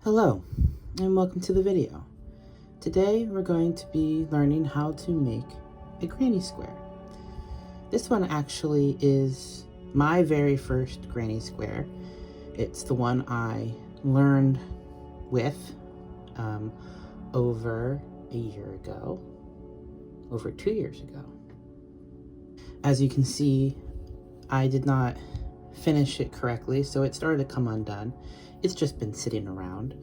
Hello, and welcome to the video. Today we're going to be learning how to make a granny square. This one actually is my very first granny square. It's the one I learned with over a year ago, over 2 years ago. As you can see, I did not finish it correctly, so it started to come undone. It's just been sitting around,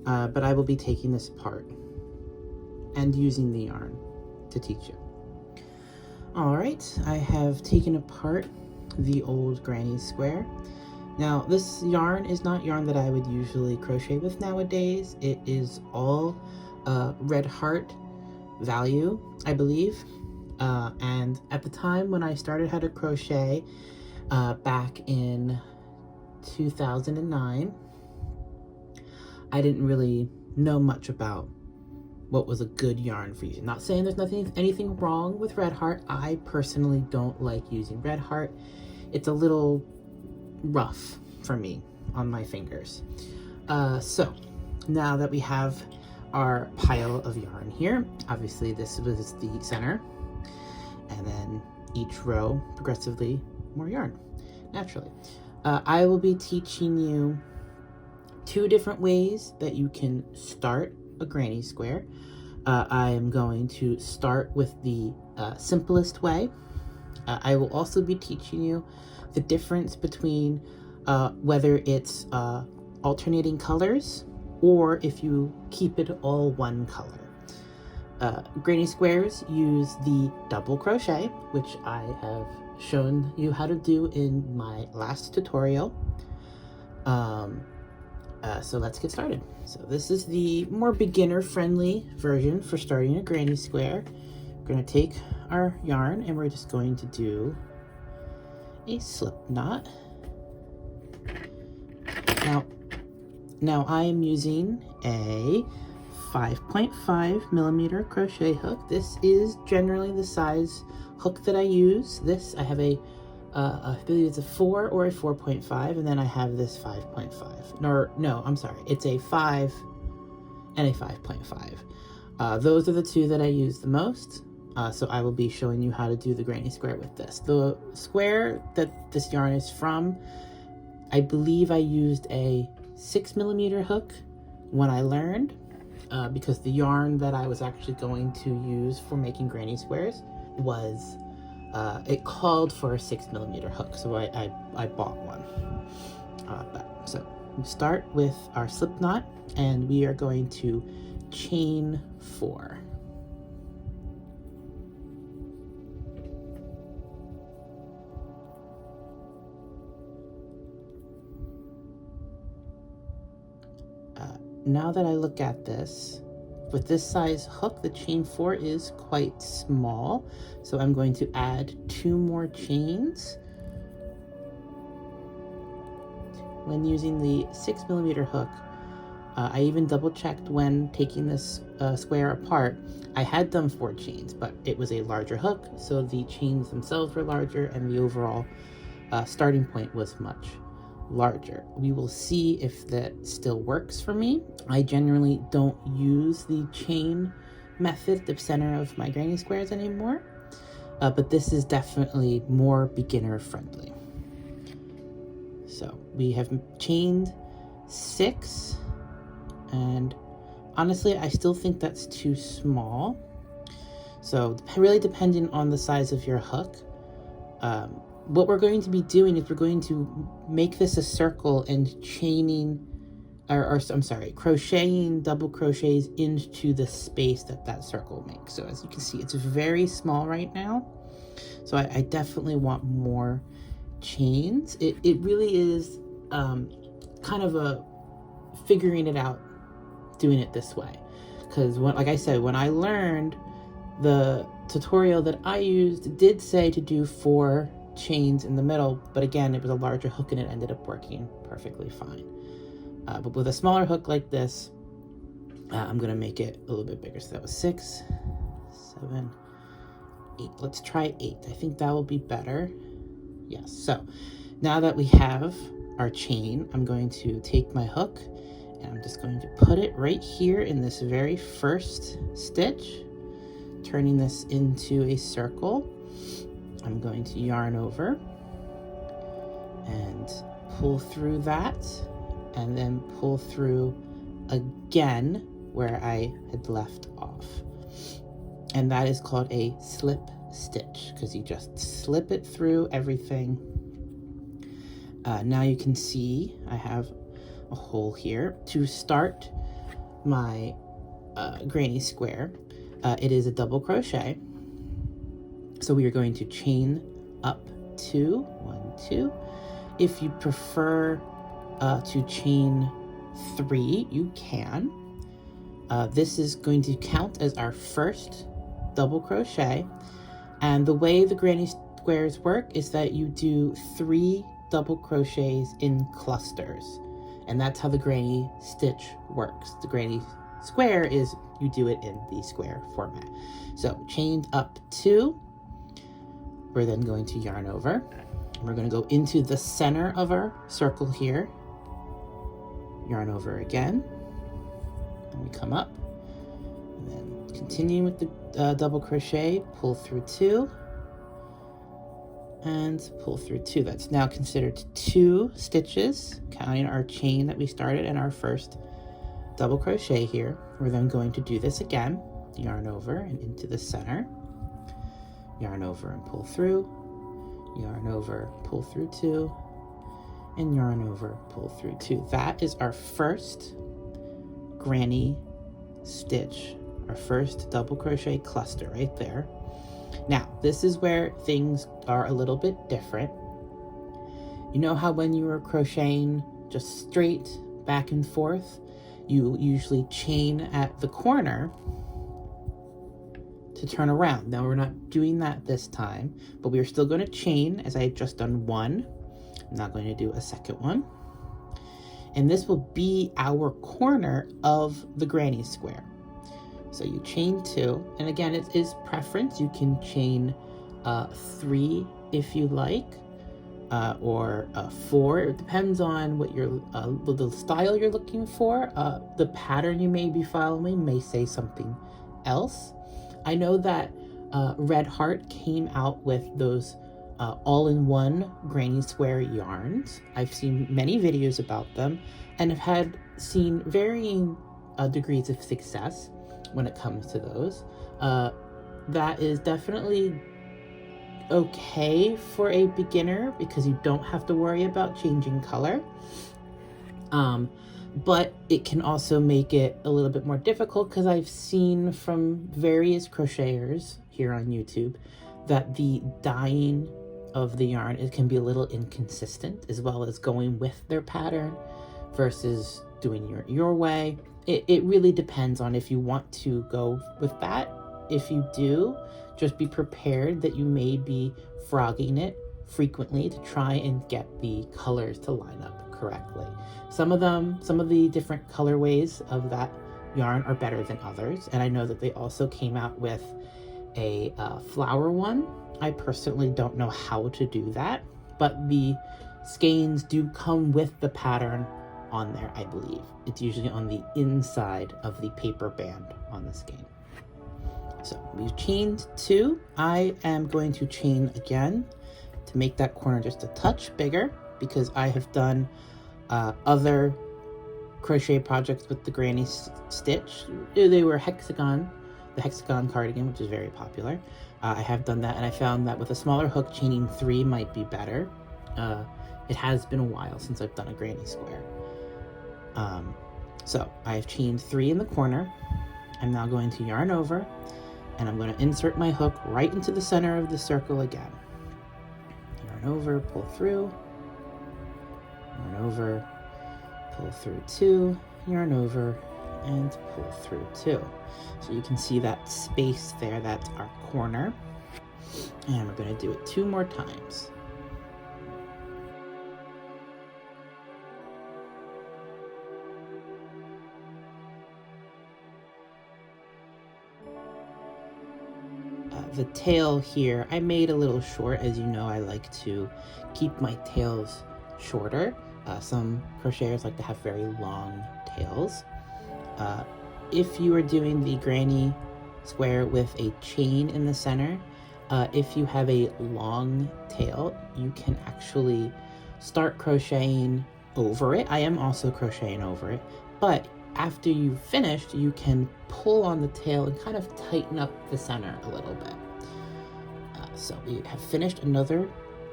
but I will be taking this apart and using the yarn to teach you. All right, I have taken apart the old granny square. Now, this yarn is not yarn that I would usually crochet with nowadays. It is all Red Heart value, I believe. And at the time when I started how to crochet back in 2009, I didn't really know much about what was a good yarn for using. Not saying there's anything wrong with Red Heart. I personally don't like using Red Heart. It's a little rough for me on my fingers. So now that we have our pile of yarn here, obviously this was the center, and then each row progressively more yarn, naturally. I will be teaching you 2 different ways that you can start a granny square. I am going to start with the simplest way. I will also be teaching you the difference between whether it's alternating colors or if you keep it all one color. Granny squares use the double crochet, which I have shown you how to do in my last tutorial. So let's get started. So this is the more beginner-friendly version for starting a granny square. We're going to take our yarn and we're just going to do a slip knot. Now I am using a 5.5 millimeter crochet hook. This is generally the size hook that I use. I have I believe it's a 4 or a 4.5, and then I have this 5.5. No, I'm sorry. It's a 5 and a 5.5. Those are the 2 that I use the most. So I will be showing you how to do the granny square with this. The square that this yarn is from, I believe I used a 6 millimeter hook when I learned, because the yarn that I was actually going to use for making granny squares was it called for a 6 millimeter hook, so I bought one. So we start with our slip knot, and we are going to chain 4. Now that I look at this, with this size hook, the chain 4 is quite small, so I'm going to add 2 more chains. When using the 6 millimeter hook, I even double checked when taking this square apart. I had done 4 chains, but it was a larger hook, so the chains themselves were larger and the overall starting point was much larger. We will see if that still works for me. I generally don't use the chain method at the center of my granny squares anymore, but this is definitely more beginner friendly. So we have chained 6, and honestly I still think that's too small, so really depending on the size of your hook. What we're going to be doing is we're going to make this a circle and chaining, crocheting double crochets into the space that circle makes. So as you can see, it's very small right now. So I definitely want more chains. It really is kind of a figuring it out, doing it this way. Because like I said, when I learned, the tutorial that I used did say to do 4 chains in the middle, but again, it was a larger hook and it ended up working perfectly fine. But with a smaller hook like this, I'm gonna make it a little bit bigger. So that was 6, 7, 8. Let's try 8. I think that will be better. Yes. So now that we have our chain, I'm going to take my hook And I'm just going to put it right here in this very first stitch, turning this into a circle. I'm going to yarn over and pull through that, and then pull through again where I had left off. And that is called a slip stitch, because you just slip it through everything. Now you can see I have a hole here. To start my granny square, it is a double crochet. So we are going to chain up 2, 1, 2. If you prefer to chain 3, you can. This is going to count as our first double crochet. And the way the granny squares work is that you do 3 double crochets in clusters. And that's how the granny stitch works. The granny square is you do it in the square format. So chained up 2, we're then going to yarn over. We're going to go into the center of our circle here, yarn over again, and we come up, and then continue with the double crochet, pull through 2, and pull through 2. That's now considered 2 stitches, counting our chain that we started in our first double crochet here. We're then going to do this again, yarn over and into the center, yarn over and pull through, yarn over, pull through 2, and yarn over, pull through 2. That is our first granny stitch, our first double crochet cluster right there. Now, this is where things are a little bit different. You know how when you were crocheting just straight back and forth, you usually chain at the corner to turn around. Now we're not doing that this time, but we are still going to chain as I had just done 1. I'm not going to do a second one. And this will be our corner of the granny square. So you chain 2, and again, it is preference. You can chain 3 if you like, or 4. It depends on what your the style you're looking for. The pattern you may be following may say something else. I know that Red Heart came out with those all-in-one granny square yarns. I've seen many videos about them and have seen varying degrees of success when it comes to those. That is definitely okay for a beginner because you don't have to worry about changing color. But it can also make it a little bit more difficult because I've seen from various crocheters here on YouTube that the dyeing of the yarn, it can be a little inconsistent, as well as going with their pattern versus doing your way. It really depends on if you want to go with that. If you do, just be prepared that you may be frogging it frequently to try and get the colors to line up correctly. Some of the different colorways of that yarn are better than others, and I know that they also came out with a flower one. I personally don't know how to do that, but the skeins do come with the pattern on there, I believe. It's usually on the inside of the paper band on the skein. So we've chained 2. I am going to chain again to make that corner just a touch bigger because I have done other crochet projects with the granny stitch. They were the hexagon cardigan, which is very popular. I have done that, and I found that with a smaller hook, chaining 3 might be better. It has been a while since I've done a granny square. So I've chained 3 in the corner. I'm now going to yarn over, and I'm going to insert my hook right into the center of the circle again. Yarn over, pull through, yarn over, pull through 2, yarn over, and pull through 2. So you can see that space there, that's our corner. And we're going to do it 2 more times. The tail here, I made a little short. As you know, I like to keep my tails shorter. Some crocheters like to have very long tails. If you are doing the granny square with a chain in the center, if you have a long tail, you can actually start crocheting over it. I am also crocheting over it, but after you've finished, you can pull on the tail and kind of tighten up the center a little bit. So we have finished another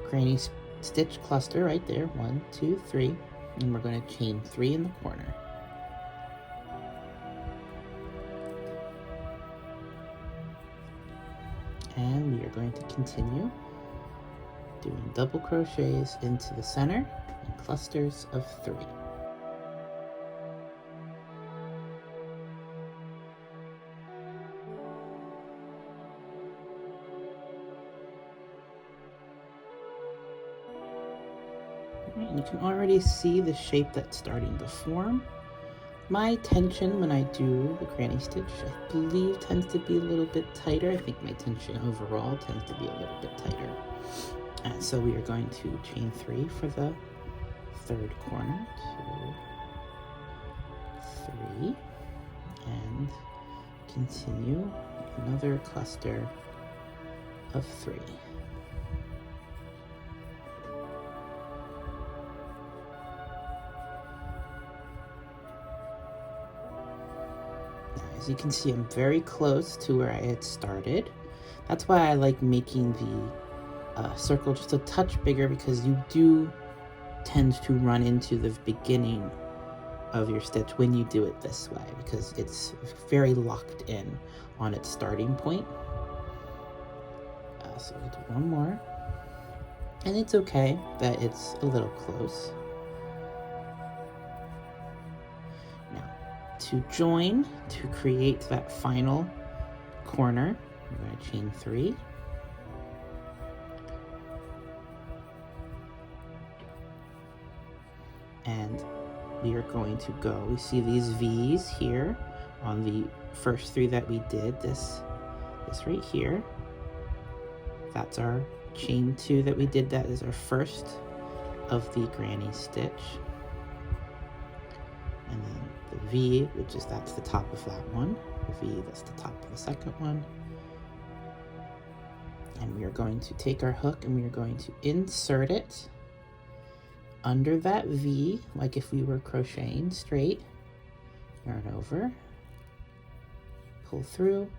granny stitch cluster right there. 1, 2, 3, and we're going to chain 3 in the corner. And we are going to continue doing double crochets into the center in clusters of 3. You can already see the shape that's starting to form. My tension when I do the granny stitch, I believe, tends to be a little bit tighter. I think my tension overall tends to be a little bit tighter. So we are going to chain 3 for the 3rd corner. 2, 3, and continue another cluster of 3. As you can see, I'm very close to where I had started. That's why I like making the circle just a touch bigger, because you do tend to run into the beginning of your stitch when you do it this way, because it's very locked in on its starting point. So we'll do one more, and it's okay that it's a little close. To join, to create that final corner, we're going to chain 3. And we are going to go, we see these V's here on the first 3 that we did, this right here. That's our chain 2 that we did. That is our first of the granny stitch. And then the V, that's the top of that one. The V, that's the top of the second one. And we are going to take our hook and we are going to insert it under that V, like if we were crocheting straight. Yarn over, pull through,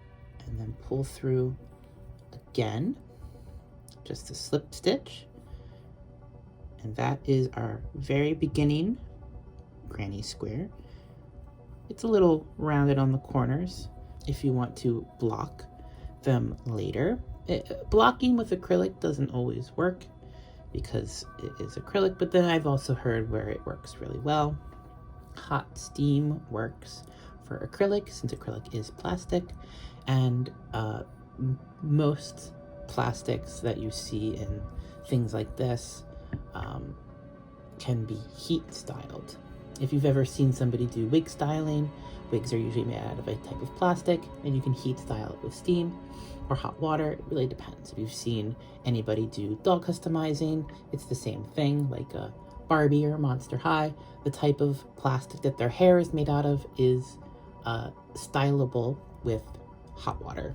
and then pull through again, just a slip stitch. And that is our very beginning granny square. It's a little rounded on the corners if you want to block them later. Blocking with acrylic doesn't always work because it is acrylic, but then I've also heard where it works really well. Hot steam works for acrylic, since acrylic is plastic, and most plastics that you see in things like this can be heat styled. If you've ever seen somebody do wig styling, wigs are usually made out of a type of plastic, and you can heat style it with steam or hot water. It really depends. If you've seen anybody do doll customizing, it's the same thing, like a Barbie or Monster High. The type of plastic that their hair is made out of is stylable with hot water,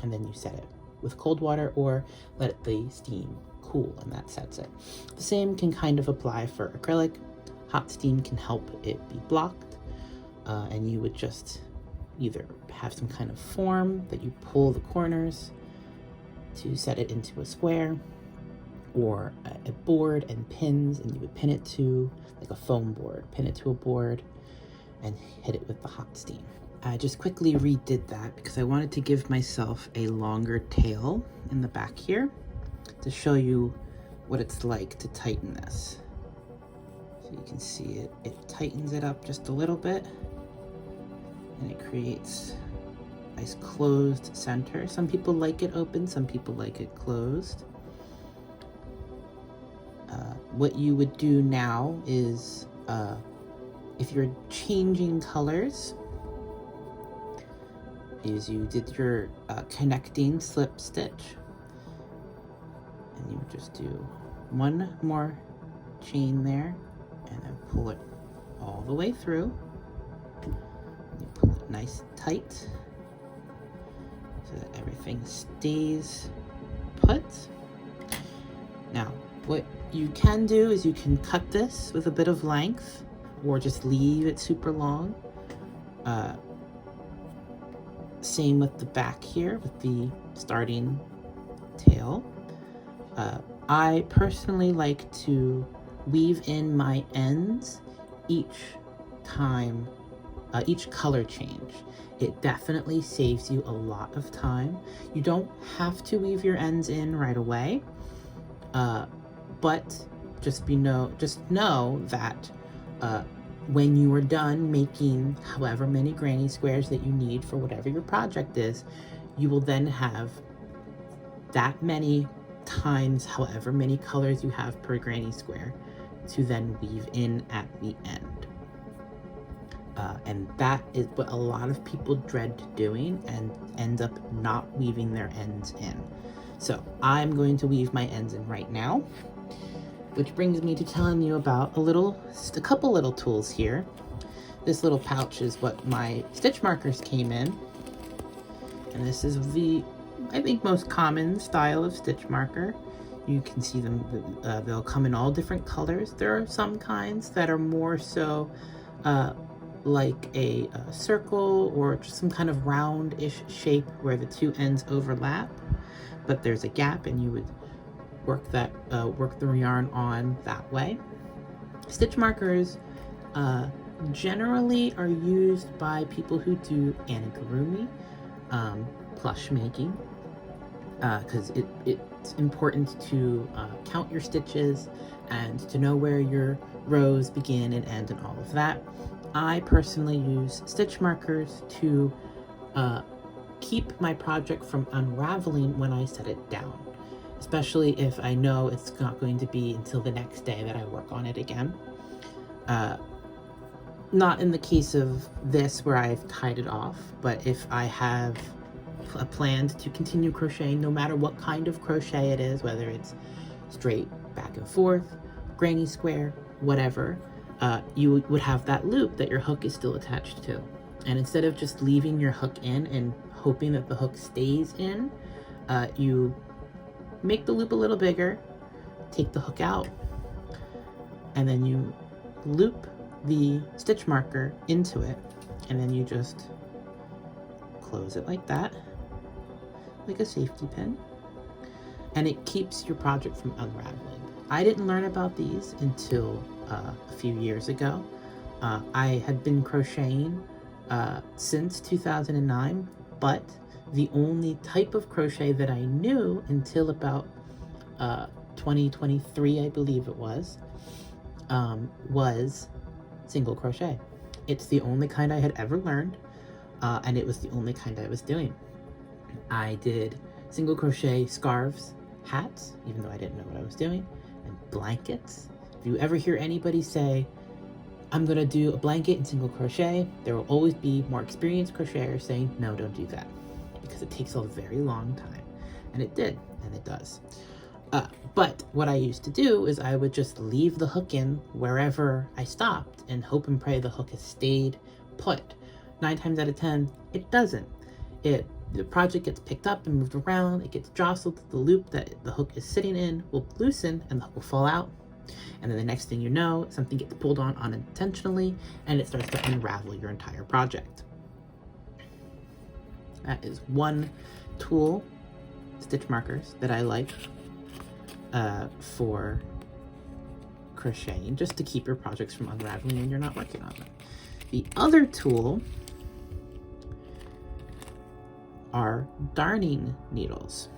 and then you set it with cold water or let the steam cool, and that sets it. The same can kind of apply for acrylic. Hot steam can help it be blocked, and you would just either have some kind of form that you pull the corners to set it into a square, or a board and pins, and you would pin it to, like a foam board, pin it to a board and hit it with the hot steam. I just quickly redid that because I wanted to give myself a longer tail in the back here to show you what it's like to tighten this. So you can see it tightens it up just a little bit, and it creates a nice closed center. Some people like it open, some people like it closed. What you would do now is, if you're changing colors, is you did your connecting slip stitch, and you would just do one more chain there, and then pull it all the way through. You pull it nice and tight so that everything stays put. Now, what you can do is you can cut this with a bit of length or just leave it super long. Same with the back here with the starting tail. I personally like to weave in my ends each time, each color change. It definitely saves you a lot of time. You don't have to weave your ends in right away, but just know that when you are done making however many granny squares that you need for whatever your project is, you will then have that many times however many colors you have per granny square to then weave in at the end. And that is what a lot of people dread doing and end up not weaving their ends in. So I'm going to weave my ends in right now, which brings me to telling you about a couple little tools here. This little pouch is what my stitch markers came in. And this is the, I think, most common style of stitch marker. You can see them, they'll come in all different colors. There are some kinds that are more so like a circle or just some kind of round-ish shape where the two ends overlap, but there's a gap and you would work the yarn on that way. Stitch markers generally are used by people who do amigurumi, plush making, because it's important to count your stitches and to know where your rows begin and end and all of that. I personally use stitch markers to keep my project from unraveling when I set it down, especially if I know it's not going to be until the next day that I work on it again. Not in the case of this where I've tied it off, but if I have planned to continue crocheting, no matter what kind of crochet it is, whether it's straight back and forth, granny square, whatever, you would have that loop that your hook is still attached to. And instead of just leaving your hook in and hoping that the hook stays in, you make the loop a little bigger, take the hook out, and then you loop the stitch marker into it, and then you just close it like that, like a safety pin, and it keeps your project from unraveling. I didn't learn about these until a few years ago. I had been crocheting since 2009, but the only type of crochet that I knew until about 2023, I believe it was single crochet. It's the only kind I had ever learned, and it was the only kind I was doing. I did single crochet scarves, hats, even though I didn't know what I was doing, and blankets. If you ever hear anybody say, I'm gonna do a blanket in single crochet, there will always be more experienced crocheters saying, no, don't do that, because it takes a very long time. And it did, and it does. But what I used to do is I would just leave the hook in wherever I stopped and hope and pray the hook has stayed put. 9 times out of 10, it doesn't. The project gets picked up and moved around, it gets jostled, the loop that the hook is sitting in will loosen and the hook will fall out. And then the next thing you know, something gets pulled on unintentionally and it starts to unravel your entire project. That is one tool, stitch markers, that I like for crocheting, just to keep your projects from unraveling when you're not working on them. The other tool are darning needles.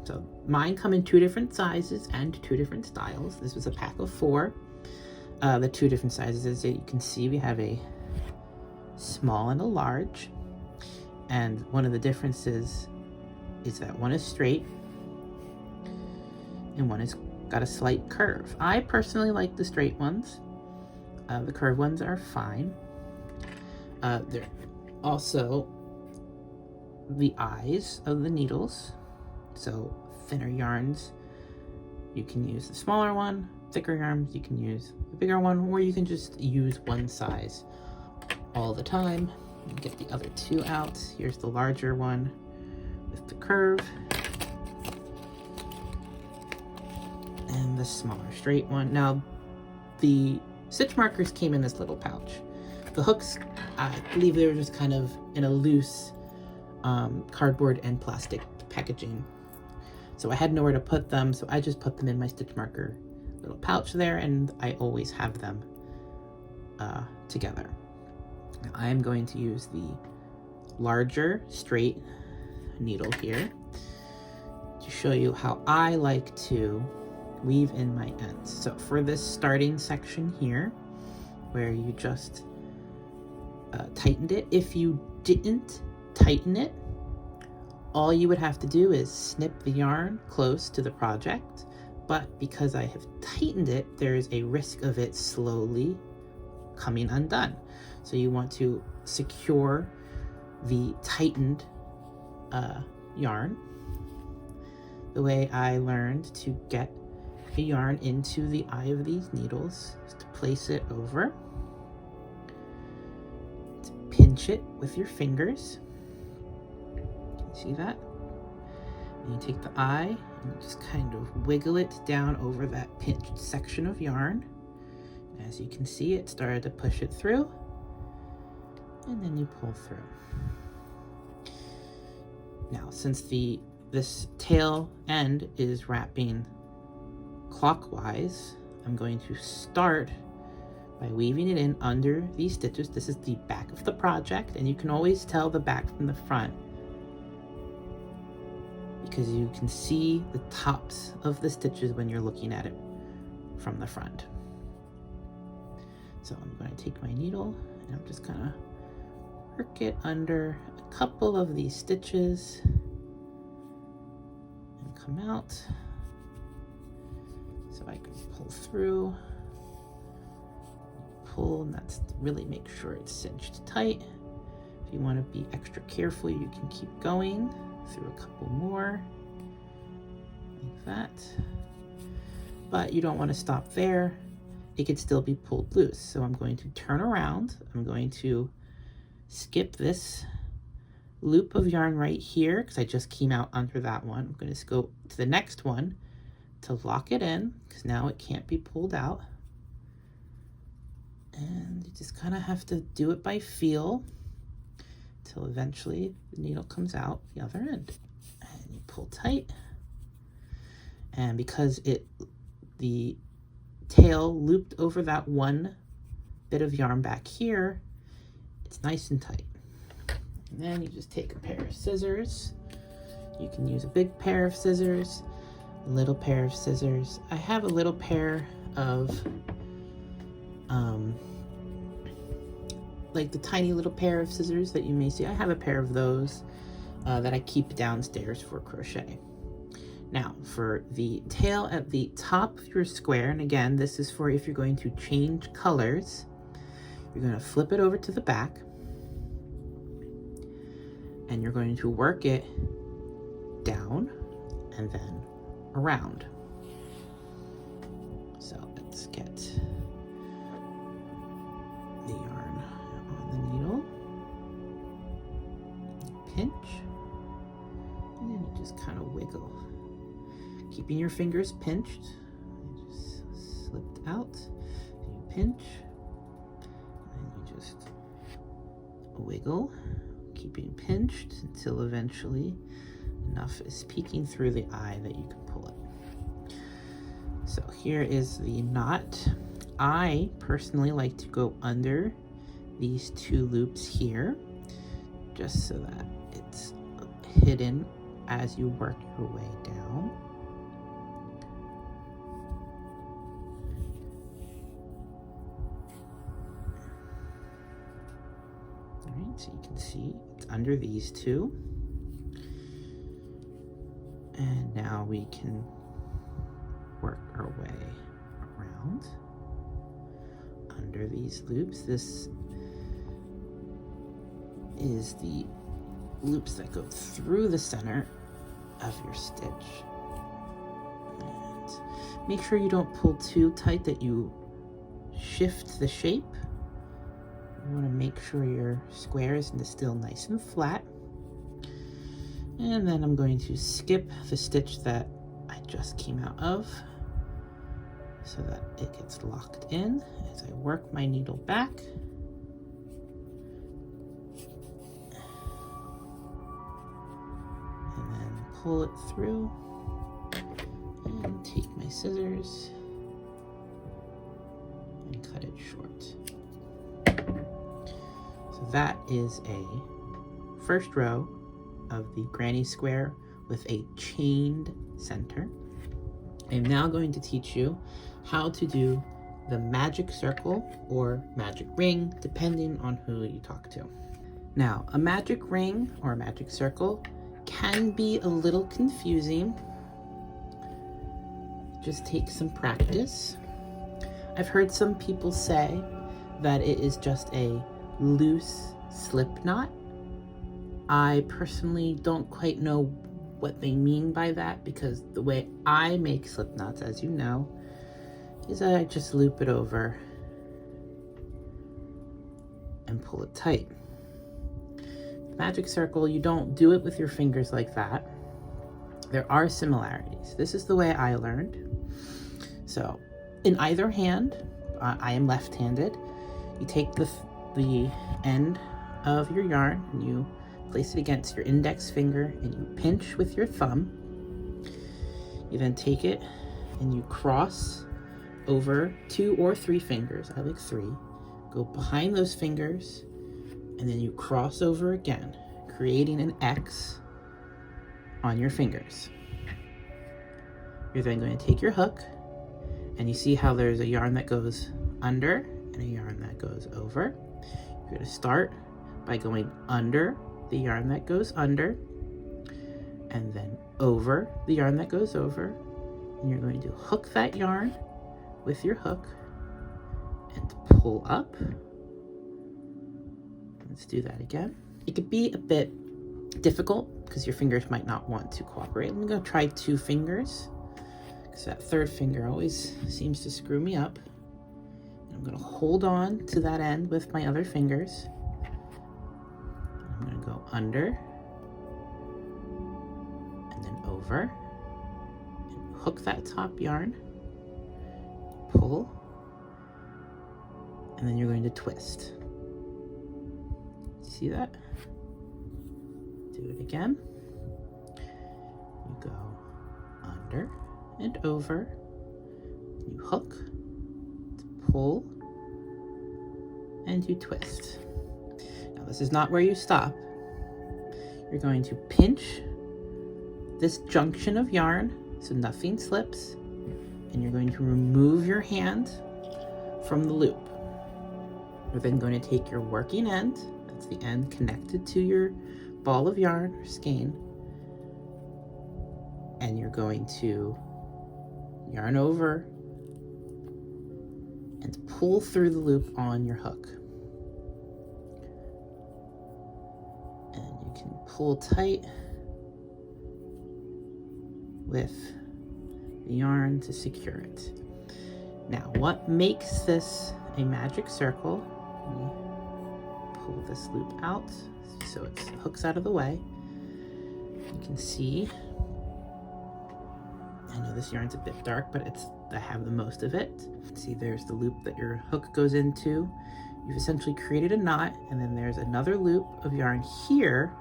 So mine come in 2 different sizes and 2 different styles. This was a pack of 4. The 2 different sizes, as you can see, we have a small and a large. And one of the differences is that one is straight and one has got a slight curve. I personally like the straight ones. The curved ones are fine. They're also the eyes of the needles. So thinner yarns, you can use the smaller one. Thicker yarns, you can use the bigger one, or you can just use one size all the time. Get the other two out. Here's the larger one with the curve, and the smaller straight one. Now, the stitch markers came in this little pouch. The hooks, I believe they were just kind of in a loose cardboard and plastic packaging. So I had nowhere to put them, so I just put them in my stitch marker little pouch there, and I always have them together. Now I'm going to use the larger straight needle here to show you how I like to weave in my ends. So for this starting section here, where you just tightened it, if you didn't tighten it, all you would have to do is snip the yarn close to the project, but because I have tightened it, there is a risk of it slowly coming undone. So you want to secure the tightened yarn. The way I learned to get a yarn into the eye of these needles is to place it over, to pinch it with your fingers. Can you see that? And you take the eye and you just kind of wiggle it down over that pinched section of yarn. And as you can see, it started to push it through, and then you pull through. Now, since this tail end is wrapping clockwise, I'm going to start by weaving it in under these stitches. This is the back of the project, and you can always tell the back from the front because you can see the tops of the stitches when you're looking at it from the front. So I'm going to take my needle and I'm just gonna work it under a couple of these stitches and come out so I can pull through, pull, and that's to really make sure it's cinched tight. If you want to be extra careful, you can keep going through a couple more like that, but you don't want to stop there. It could still be pulled loose. So I'm going to turn around. I'm going to skip this loop of yarn right here because I just came out under that one. I'm going to go to the next one to lock it in because now it can't be pulled out. And you just kind of have to do it by feel till eventually the needle comes out the other end. And you pull tight. And because the tail looped over that one bit of yarn back here, it's nice and tight. And then you just take a pair of scissors. You can use a big pair of scissors, a little pair of scissors. I have a little pair of like the tiny little pair of scissors that you may see. I have a pair of those that I keep downstairs for crochet. Now, for the tail at the top of your square, and again, this is for if you're going to change colors, you're going to flip it over to the back, and you're going to work it down and then around. So let's get the yarn on the needle, pinch, and then you just kind of wiggle. Keeping your fingers pinched, it just slipped out. You pinch, and you just wiggle, keeping pinched until eventually enough is peeking through the eye that you can pull it. So here is the knot. I personally like to go under these two loops here, just so that it's hidden as you work your way down. So you can see it's under these two. And now we can work our way around under these loops. This is the loops that go through the center of your stitch. And make sure you don't pull too tight that you shift the shape. You want to make sure your square is still nice and flat. And then I'm going to skip the stitch that I just came out of so that it gets locked in as I work my needle back. And then pull it through and take my scissors and cut it short. So that is a first row of the granny square with a chained center. I'm now going to teach you how to do the magic circle or magic ring, depending on who you talk to. Now, a magic ring or a magic circle can be a little confusing. Just take some practice. I've heard some people say that it is just a loose slip knot. I personally don't quite know what they mean by that, because the way I make slip knots, as you know, is that I just loop it over and pull it tight. Magic circle, you don't do it with your fingers like that. There are similarities. This is the way I learned. So in either hand, I am left-handed, you take the end of your yarn and you place it against your index finger and you pinch with your thumb. You then take it and you cross over 2 or 3 fingers. I like 3. Go behind those fingers and then you cross over again, creating an X on your fingers. You're then going to take your hook and you see how there's a yarn that goes under and a yarn that goes over. You're going to start by going under the yarn that goes under and then over the yarn that goes over, and you're going to hook that yarn with your hook and pull up. Let's do that again. It could be a bit difficult because your fingers might not want to cooperate. I'm going to try 2 fingers because that 3rd finger always seems to screw me up. And I'm going to hold on to that end with my other fingers. I'm going to go under and then over and hook that top yarn, pull, and then you're going to twist. See that? Do it again. You go under and over, you hook, pull, and you twist. Now this is not where you stop. You're going to pinch this junction of yarn so nothing slips, and you're going to remove your hand from the loop. You're then going to take your working end, that's the end connected to your ball of yarn or skein, and you're going to yarn over and pull through the loop on your hook. And you can pull tight with the yarn to secure it. Now, what makes this a magic circle? We pull this loop out so it hooks out of the way. You can see, I know this yarn's a bit dark, but I have the most of it. See, there's the loop that your hook goes into. You've essentially created a knot, and then there's another loop of yarn here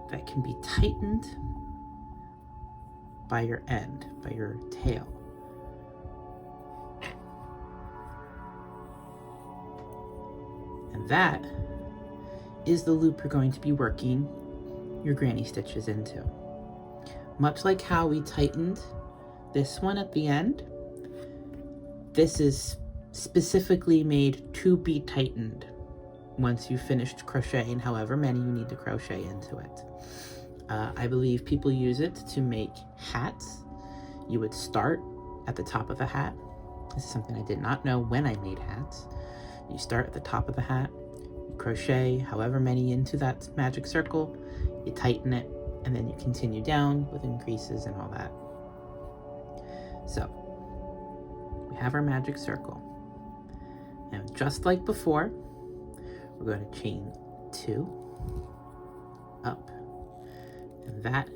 that can be tightened by your end, by your tail. And that is the loop you're going to be working your granny stitches into. Much like how we tightened this one at the end, this is specifically made to be tightened once you've finished crocheting however many you need to crochet into it. I believe people use it to make hats. You would start at the top of the hat. This is something I did not know when I made hats. You start at the top of the hat, you crochet however many into that magic circle, you tighten it, and then you continue down with increases and all that. So we have our magic circle. And just like before, we're going to chain 2 up, and that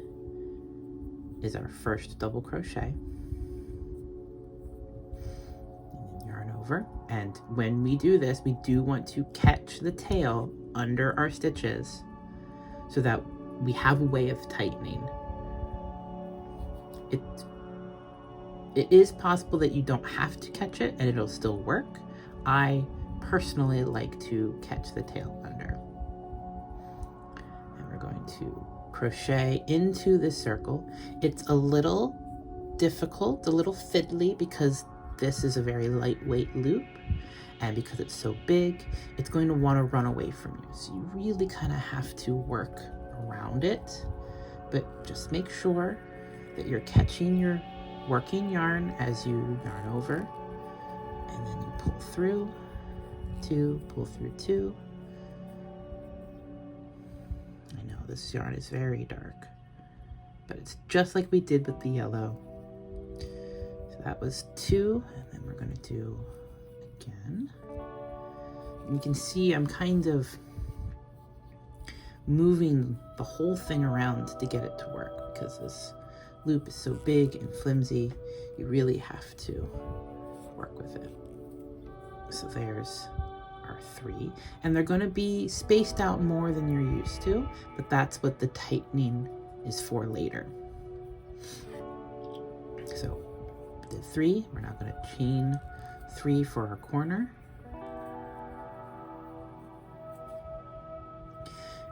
is our first double crochet. And then yarn over, and when we do this, we do want to catch the tail under our stitches so that we have a way of tightening. It is possible that you don't have to catch it and it'll still work. I personally like to catch the tail under. And we're going to crochet into this circle. It's a little difficult, a little fiddly, because this is a very lightweight loop, and because it's so big, it's going to want to run away from you. So you really kind of have to work around it, but just make sure that you're catching your working yarn as you yarn over, and then you pull through 2, pull through 2. I know this yarn is very dark, but it's just like we did with the yellow. So that was 2, and then we're going to do again. And you can see I'm kind of moving the whole thing around to get it to work, because this loop is so big and flimsy, you really have to work with it. So there's our 3, and they're going to be spaced out more than you're used to, but that's what the tightening is for later. So we did 3, we're now going to chain 3 for our corner,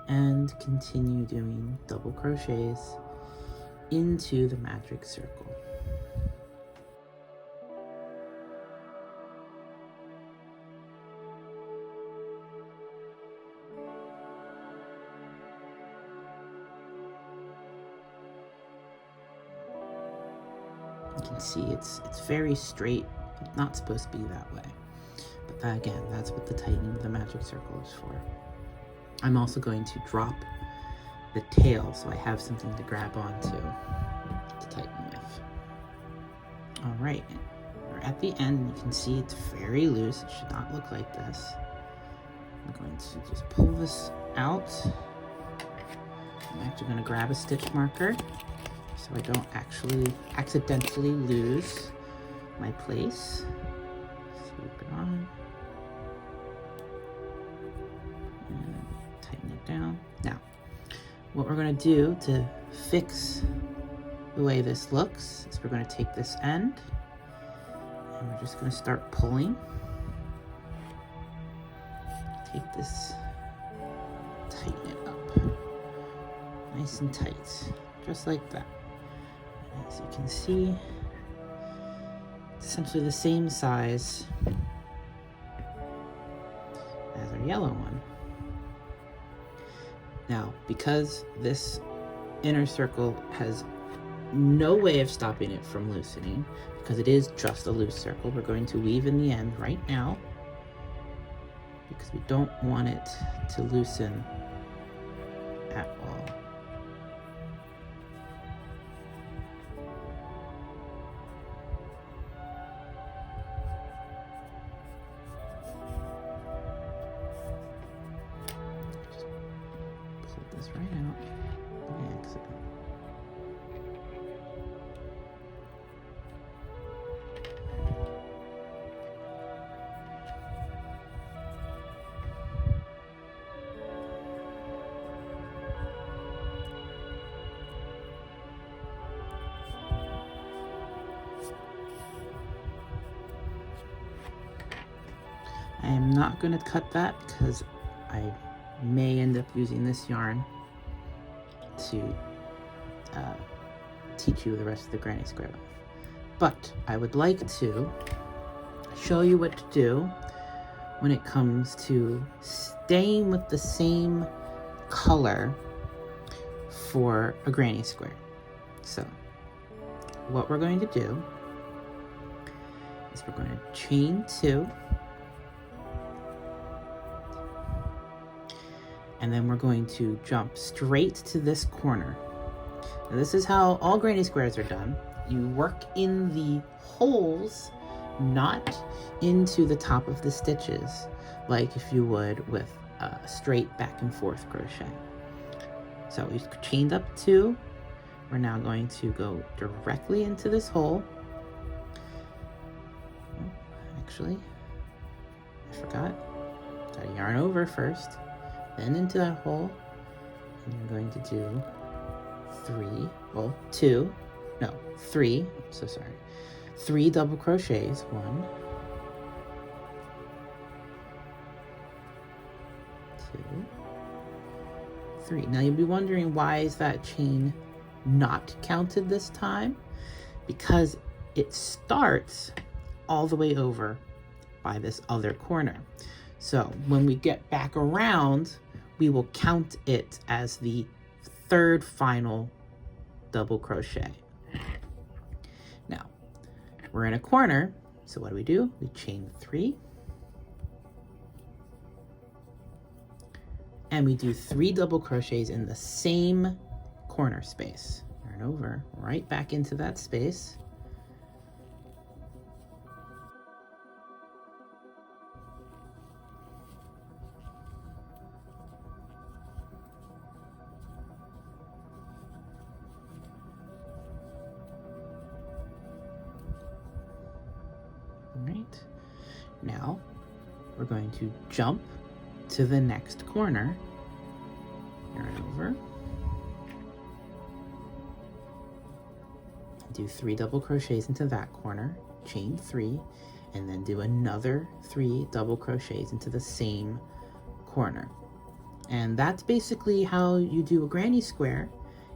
and continue doing double crochets into the magic circle. You can see it's very straight. It's not supposed to be that way. But that, again, that's what the tightening of the magic circle is for. I'm also going to drop the tail so I have something to grab onto to tighten with. All right, we're at the end. You can see it's very loose. It should not look like this. I'm going to just pull this out. I'm actually going to grab a stitch marker so I don't actually accidentally lose my place. Swoop it on. And tighten it down. Now, what we're going to do to fix the way this looks is we're going to take this end and we're just going to start pulling. Take this, tighten it up nice and tight, just like that. And as you can see, it's essentially the same size as our yellow one. Now, because this inner circle has no way of stopping it from loosening, because it is just a loose circle, we're going to weave in the end right now, because we don't want it to loosen at all. This right out by accident. I am not going to cut that because I may end up using this yarn to teach you the rest of the granny square with. But I would like to show you what to do when it comes to staying with the same color for a granny square. So what we're going to do is we're going to chain 2, and then we're going to jump straight to this corner. Now this is how all granny squares are done. You work in the holes not into the top of the stitches like if you would with a straight back and forth crochet. So we've chained up 2. We're now going to go directly into this hole. Actually, I forgot. Gotta yarn over first, then into that hole, and you're going to do 3, so sorry. 3 double crochets, 1, 2, 3. Now you'll be wondering, why is that chain not counted this time? Because it starts all the way over by this other corner. So when we get back around, we will count it as the 3rd final double crochet. Now we're in a corner, so what do? We chain 3, and we do 3 double crochets in the same corner space. Yarn over, right back into that space. Right, now we're going to jump to the next corner, yarn over, do 3 double crochets into that corner, chain 3, and then do another 3 double crochets into the same corner. And that's basically how you do a granny square.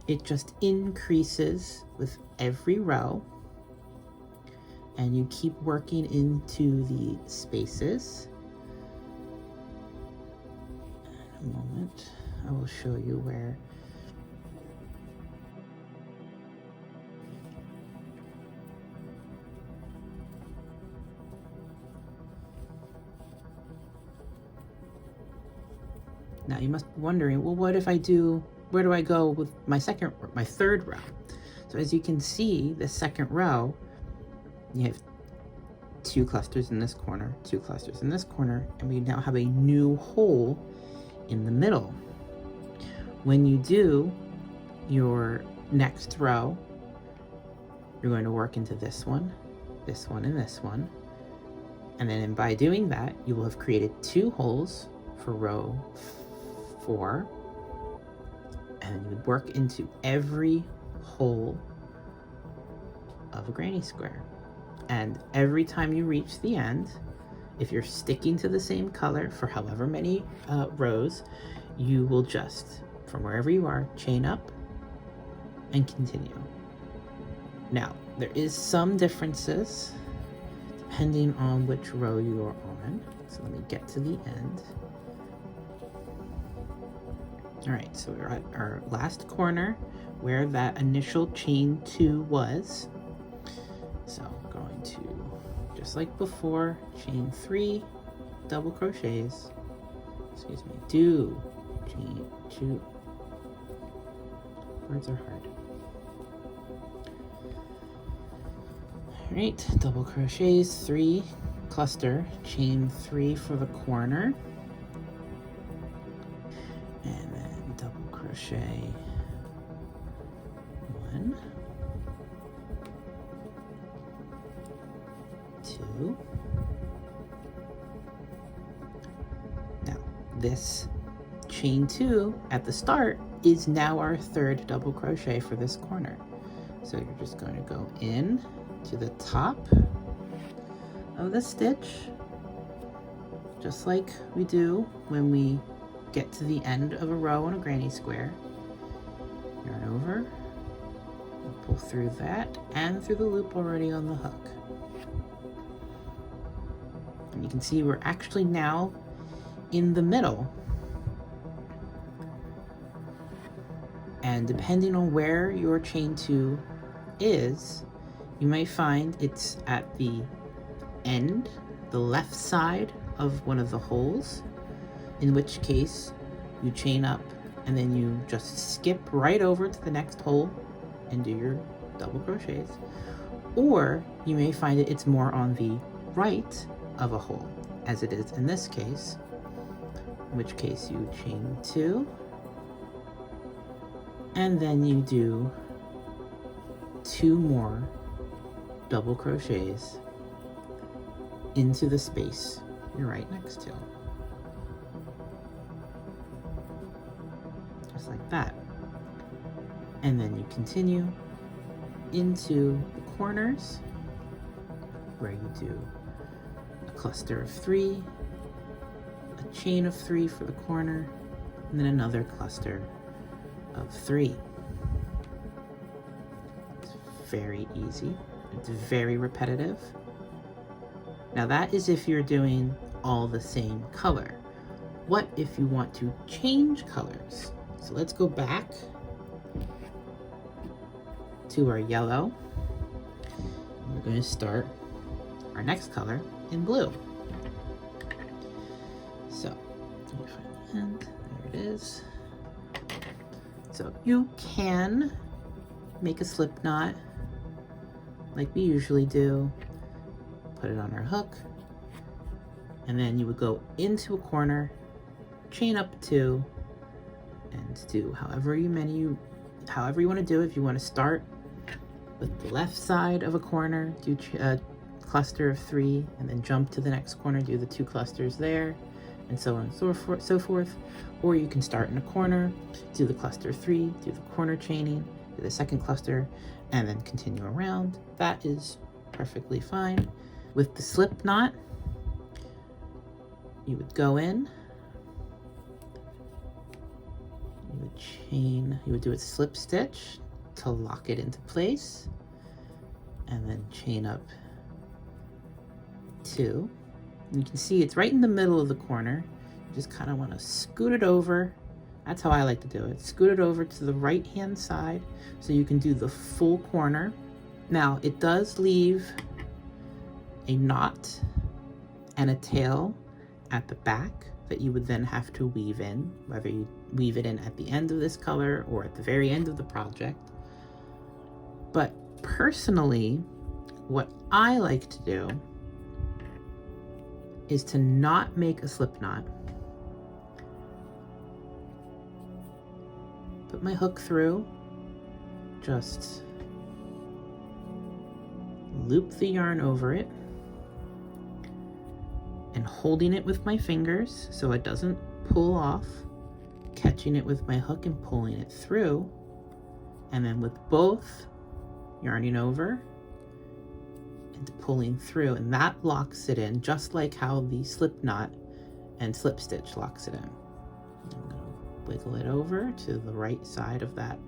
It just increases with every row, and you keep working into the spaces. In a moment, I will show you where. Now you must be wondering, well, what if I do, where do I go with my 3rd row? So as you can see, the 2nd row, you have 2 clusters in this corner, 2 clusters in this corner, and we now have a new hole in the middle. When you do your next row, you're going to work into this one, and this one. And then by doing that, you will have created 2 holes for row 4. And you would work into every hole of a granny square. And every time you reach the end, if you're sticking to the same color for however many rows, you will just, from wherever you are, chain up and continue. Now, there is some differences depending on which row you are on. So let me get to the end. All right, so we're at our last corner where that initial chain 2 was. So I'm going to, just like before, chain 3 double crochets, do chain 2, words are hard. All right, double crochets, 3, cluster, chain 3 for the corner, and then double crochet 1, 2. Now this chain 2 at the start is now our 3rd double crochet for this corner. So you're just going to go in to the top of the stitch, just like we do when we get to the end of a row on a granny square. Yarn over, pull through that and through the loop already on the hook. And you can see we're actually now in the middle. And depending on where your chain 2 is, you may find it's at the end, the left side of one of the holes, in which case you chain up and then you just skip right over to the next hole and do your double crochets. Or you may find it's more on the right of a hole, as it is in this case, in which case you chain 2, and then you do 2 more double crochets into the space you're right next to. Just like that. And then you continue into the corners where you do a cluster of 3, a chain of 3 for the corner, and then another cluster of 3. It's very easy. It's very repetitive. Now that is if you're doing all the same color. What if you want to change colors? So let's go back to our yellow. We're going to start our next color in blue. So let me find the end. There it is. So you can make a slip knot like we usually do. Put it on our hook, and then you would go into a corner, chain up 2, and do however you want to do. If you want to start with the left side of a corner, do a cluster of 3, and then jump to the next corner, do the 2 clusters there, and so on and so forth. Or you can start in a corner, do the cluster 3, do the corner chaining, do the second cluster, and then continue around. That is perfectly fine. With the slip knot, you would go in, you would do a slip stitch to lock it into place, and then chain up 2. And you can see it's right in the middle of the corner. You just kind of want to scoot it over. That's how I like to do it. Scoot it over to the right hand side so you can do the full corner. Now it does leave a knot and a tail at the back that you would then have to weave in, whether you weave it in at the end of this color or at the very end of the project. But personally, what I like to do is to not make a slip knot. Put my hook through, just loop the yarn over it, and holding it with my fingers so it doesn't pull off, catching it with my hook and pulling it through, and then with both yarning over and pulling through, and that locks it in just like how the slip knot and slip stitch locks it in. I'm going to wiggle it over to the right side of that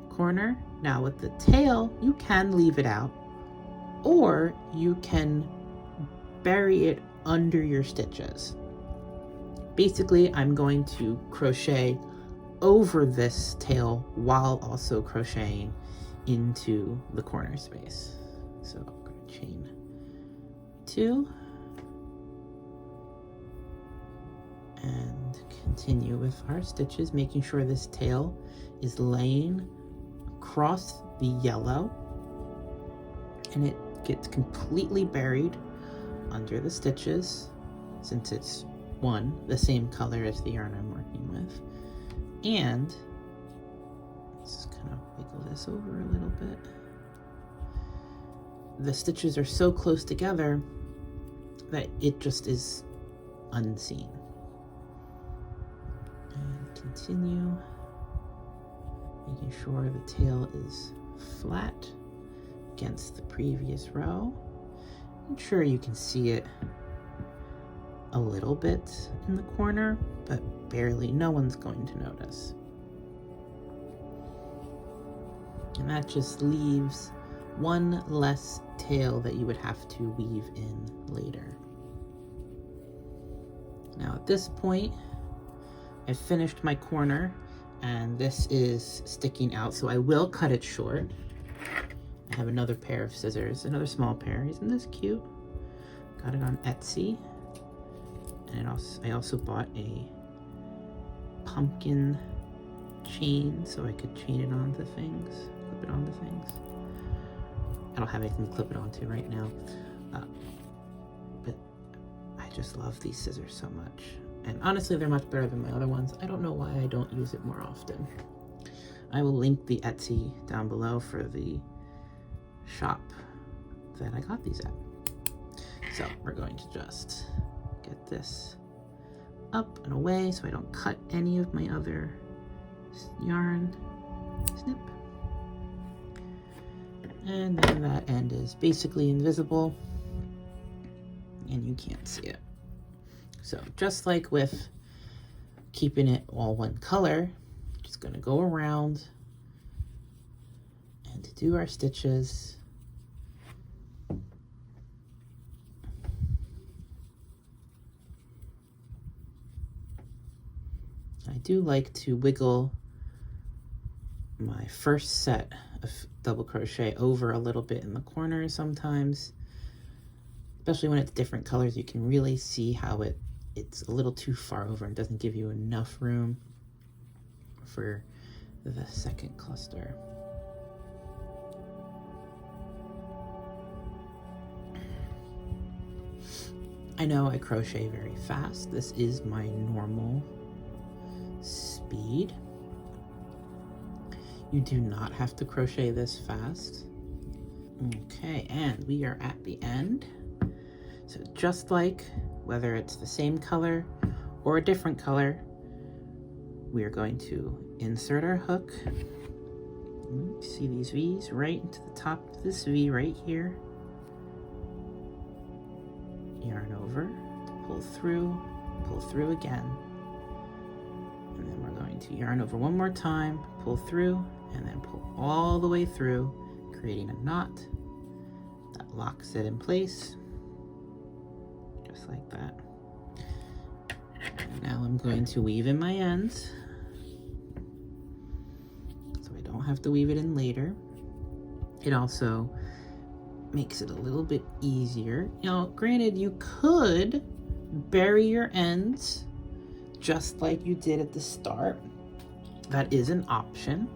corner. Now with the tail, you can leave it out, or you can bury it under your stitches. Basically, I'm going to crochet over this tail while also crocheting into the corner space. So I'm going to chain 2 and continue with our stitches, making sure this tail is laying across the yellow and it gets completely buried under the stitches, since it's the same color as the yarn I'm working with. And let's just kind of wiggle this over a little bit. The stitches are so close together that it just is unseen. And continue, making sure the tail is flat against the previous row. I'm sure you can see it a little bit in the corner, but barely. No one's going to notice. And that just leaves one less tail that you would have to weave in later. Now at this point, I've finished my corner and this is sticking out, so I will cut it short. I have another pair of scissors, another small pair. Isn't this cute? Got it on Etsy. And I also bought a pumpkin chain so I could chain it onto things, clip it onto things. I don't have anything to clip it onto right now. just love these scissors so much. And honestly, they're much better than my other ones. I don't know why I don't use it more often. I will link the Etsy down below for the shop that I got these at. So we're going to just get this up and away so I don't cut any of my other yarn. Snip. And then that end is basically invisible and you can't see it. So just like with keeping it all one color, just going to go around and to do our stitches. I do like to wiggle my first set of double crochet over a little bit in the corners sometimes, especially when it's different colors. You can really see how it's a little too far over and doesn't give you enough room for the second cluster. I know I crochet very fast. This is my normal speed. You do not have to crochet this fast. Okay, and we are at the end. So just like whether it's the same color or a different color, we are going to insert our hook. See these V's right into the top of this V right here. Yarn over, pull through again. And then we're going to yarn over one more time, pull through, and then pull all the way through, creating a knot that locks it in place, just like that. And now I'm going to weave in my ends, so I don't have to weave it in later. It also makes it a little bit easier. Now, granted, you could bury your ends just like you did at the start. That is an option,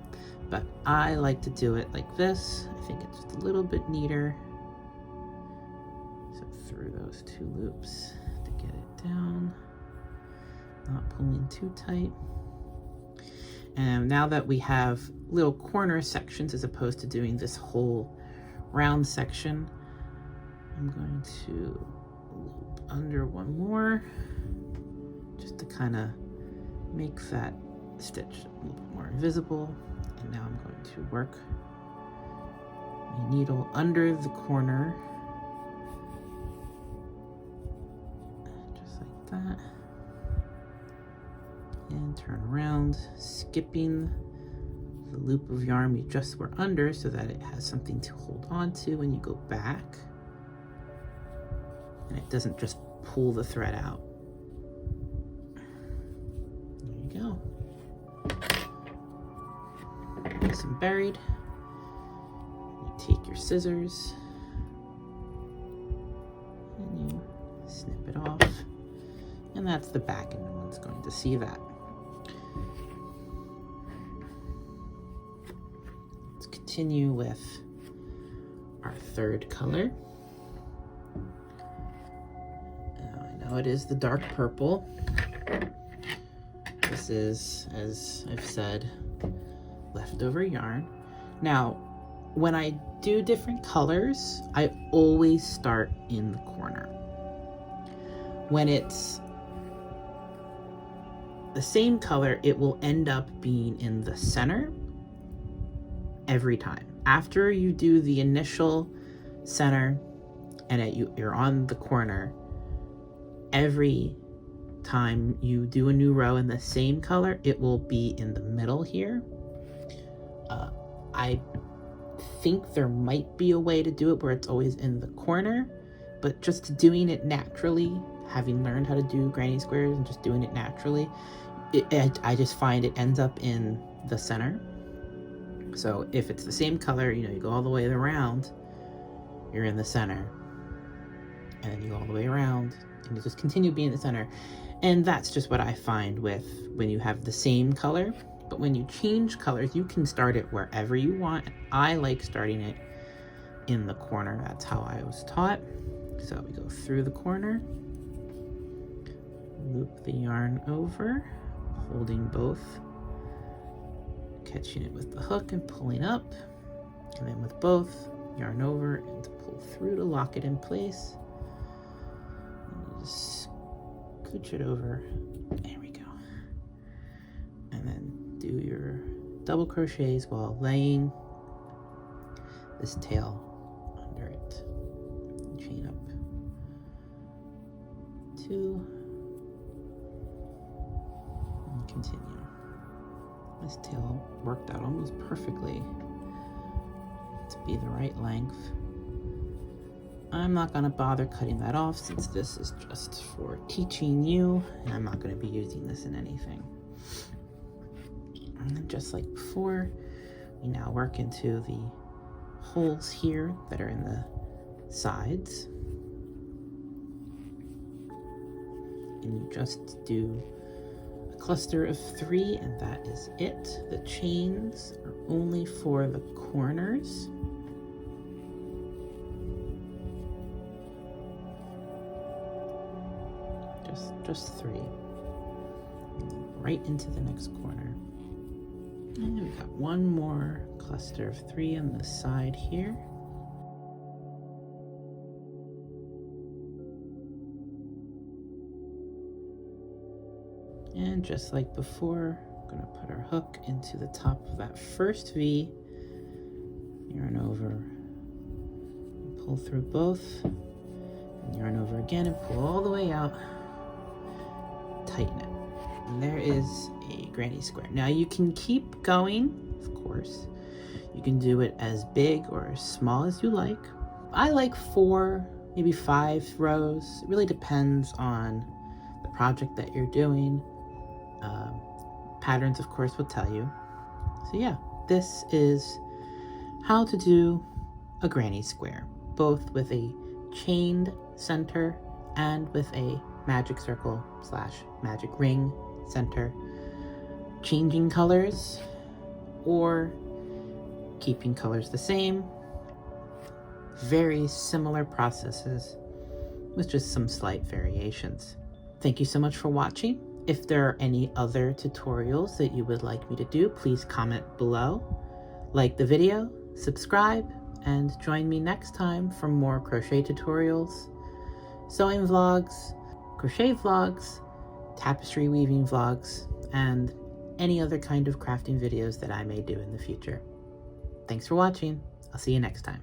but I like to do it like this. I think it's just a little bit neater. So through those two loops to get it down, not pulling too tight. And now that we have little corner sections as opposed to doing this whole round section, I'm going to loop under one more just to kind of make that stitch a little bit more visible. And now I'm going to work my needle under the corner, just like that, and turn around, skipping the loop of yarn we just were under so that it has something to hold on to when you go back, and it doesn't just pull the thread out. There you go. Nice and buried. You take your scissors and you snip it off, and that's the back, and no one's going to see that. Let's continue with our third color. Now, I know it is the dark purple. This is, as I've said, leftover yarn. Now, when I do different colors, I always start in the corner. When it's the same color, it will end up being in the center every time. After you do the initial center and you're on the corner, every time you do a new row in the same color, it will be in the middle here. I think there might be a way to do it where it's always in the corner, but just doing it naturally, having learned how to do granny squares and just doing it naturally, I just find it ends up in the center. So if it's the same color, you know, you go all the way around, you're in the center, and then you go all the way around and you just continue being in the center. And that's just what I find with when you have the same color. But when you change colors, you can start it wherever you want. I like starting it in the corner. That's how I was taught. So we go through the corner, loop the yarn over, holding both, catching it with the hook and pulling up, and then with both, yarn over and to pull through to lock it in place. And just scooch it over. There we go. And then do your double crochets while laying this tail under it. Chain up 2 and continue. This tail worked out almost perfectly to be the right length. I'm not going to bother cutting that off since this is just for teaching you, and I'm not going to be using this in anything. And then just like before, we now work into the holes here that are in the sides. And you just do a cluster of 3, and that is it. The chains are only for the corners. Just 3. And then right into the next corner. And we've got one more cluster of 3 on the side here. And just like before, I'm going to put our hook into the top of that first V, yarn over, pull through both, and yarn over again and pull all the way out, tighten it. And there is a granny square. Now you can keep going, of course. You can do it as big or as small as you like. I like 4, maybe 5 rows. It really depends on the project that you're doing. Patterns, of course, will tell you. So yeah, this is how to do a granny square, both with a chained center and with a magic circle / magic ring center, changing colors or keeping colors the same. Very similar processes with just some slight variations. Thank you so much for watching. If there are any other tutorials that you would like me to do, please comment below, like the video, subscribe, and join me next time for more crochet tutorials, sewing vlogs, crochet vlogs, tapestry weaving vlogs, and any other kind of crafting videos that I may do in the future. Thanks for watching. I'll see you next time.